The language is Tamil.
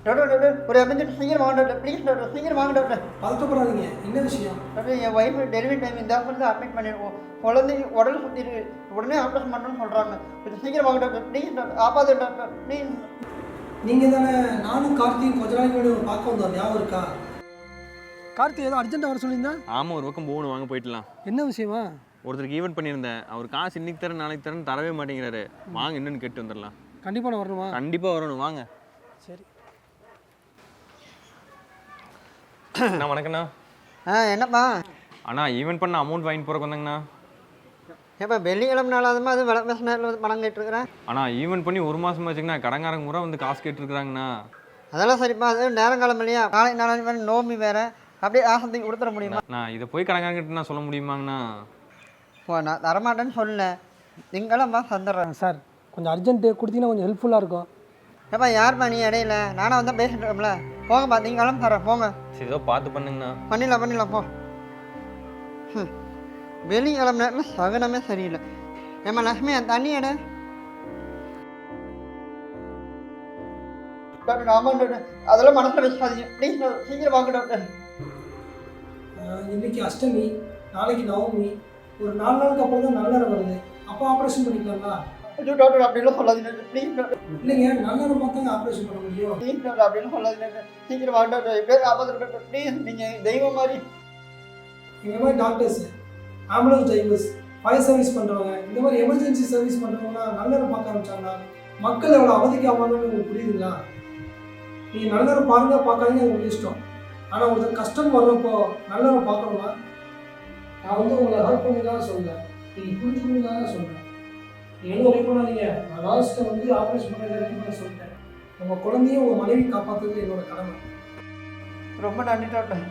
டாக்டர் டாக்டர் ஒரு எமர்ஜென்சி சீக்கிரம் வாங்க டாக்டர் ப்ளீஸ் டாக்டர் சீக்கிரம் வாங்க டாக்டர். பதட்டப்படாதீங்க, என்ன விஷயம்? டாக்டர் என் ஒய்ஃப் டெலிவரி டைம் இந்த ஹாஸ்பிட்டல் அட்மிட் பண்ணிடுவோம். குழந்தை உடல் சுற்றிட்டு உடனே ஆப்ரேஷன் பண்ணணும்னு சொல்கிறாங்க. கொஞ்சம் சீக்கிரம் வாங்க டாக்டர் ப்ளீஸ் டாக்டர் ஆபாது டாக்டர் ப்ளீஸ். நீங்கள் தானே நானும் கார்த்தியும் கொஞ்ச நாளைக்கு முன்னாடி பார்க்க வந்தோம், ஞாபகம் இருக்கா? கார்த்தி ஏதோ அர்ஜென்ட்டாக வர சொல்லியிருந்தேன். ஆமாம், ஒரு பக்கம் போகணும், வாங்க போயிடலாம். என்ன விஷயமா? ஒருத்தருக்கு ஈவெண்ட் பண்ணியிருந்தேன், அவர் காசு இன்னைக்கு தரேன் நாளைக்கு தரேன்னு தரவே மாட்டேங்கிறாரு. வாங்க என்னன்னு கேட்டு வந்துடலாம். கண்டிப்பாக நான் வரணுமா? கண்டிப்பாக வரணும், வாங்க. சரி அண்ணா வணக்கண்ணா. என்னப்பா அண்ணா ஈவெண்ட் பண்ண அமௌண்ட் வாங்கிட்டு போகிறக்கு வந்தாங்கண்ணா. ஏப்பா வெள்ளிக்கிழமை நாளாதுமா அது விலை பேச நேரில் பணம் கேட்டுருக்குறேன். ஆனால் ஈவெண்ட் பண்ணி ஒரு மாதம் ஆச்சுங்கண்ணா, கடங்காரங்க பூரா வந்து காசு கேட்டுருக்குறாங்கண்ணா. அதெல்லாம் சரிப்பா, அது நேரங்காலம் இல்லையா, நாளை நாளைக்கு வேறு நோம்பி வேறு, அப்படியே ஆசத்துக்கு கொடுத்துட முடியுமா? நான் இதை போய் கடங்காரங்கிட்ட நான் சொல்ல முடியுமாங்கண்ணா? இப்போ நான் தரமாட்டேன்னு சொல்லல, நீங்களாம்ப்பா தந்துடுறேன். சார் கொஞ்சம் அர்ஜென்ட்டு கொடுத்தீங்கன்னா கொஞ்சம் ஹெல்ப்ஃபுல்லாக இருக்கும். ஏப்பா யார்ப்பா நீ இடையில, நானும் வந்தால் பேசிட்டு இருக்கோம்ல. போங்கப்பா, நீங்களும் தரேன் போங்க. சரி ஏதோ பார்த்து பண்ணுங்கண்ணா. பண்ணிடலாம் போ. வெள்ளிக்கிழமை நேரத்தில் சகனமே சரியில்லை. ஏம்மா லக்ஷ்மி அந்த தண்ணி எடு. டாக்டர் ஆமாம் டாக்டர், அதெல்லாம் மனசில் வச்சாதீங்க ப்ளீஸ் டாக்டர் சீக்கிரம் வாங்க டாக்டர். இன்னைக்கு அஷ்டமி, நாளைக்கு நவமி, ஒரு 4 நாளுக்கு அப்புறம் தான் நல்ல வருது. அப்போ ஆப்ரேஷன் பண்ணிக்கலாங்களா? ஐயோ டாக்டர் அப்படிலாம் சொல்லாதீங்க டாக்டர் ப்ளீஸ் டாக்டர். இல்லைங்க, நல்ல பார்த்தாங்க ஆப்ரேஷன் பண்ண முடியும். ப்ளீஸ் டாக்டர் அப்படிலாம் சொல்லாதீங்க டாக்டர், சீக்கிரம் வாங்க டாக்டர். எப்படியாவது காப்பாற்று டாக்டர் ப்ளீஸ், நீங்கள் தெய்வம் மாதிரி. இந்த மாதிரி doctors, ambulance drivers, fire service பண்ணுறவங்க, இந்த மாதிரி எமர்ஜென்சி சர்வீஸ் பண்ணுறவங்களாம் நல்ல பார்க்க ஆரம்பிச்சாங்கன்னா மக்கள் எவ்வளோ அவதிக்கு ஆவாங்கன்னு உங்களுக்கு புரியுதுங்களா? நீங்கள் நல்ல பாருங்க பார்க்காதீங்க, உங்களுக்கு இஷ்டம். ஆனால் உங்களுக்கு கஷ்டம் வர்றப்போ நல்ல பார்க்கணுமா? நான் வந்து உங்களை ஹெல்ப் பண்ணி தான் சொல்லுவேன், நீங்கள் புரிஞ்சுக்கணும் தான் சொல்கிறேன். நீங்கள் எதுவும் ஒரே பண்ணாதீங்க. நான் லாஸ்ட்டை வந்து ஆப்ரேஷன் பண்ண சொல்லிட்டேன். உங்கள் குழந்தையும் உங்கள் மனைவி காப்பாற்றுறது என்னோட கடமை. ரொம்ப நன்றி டாக்டர்.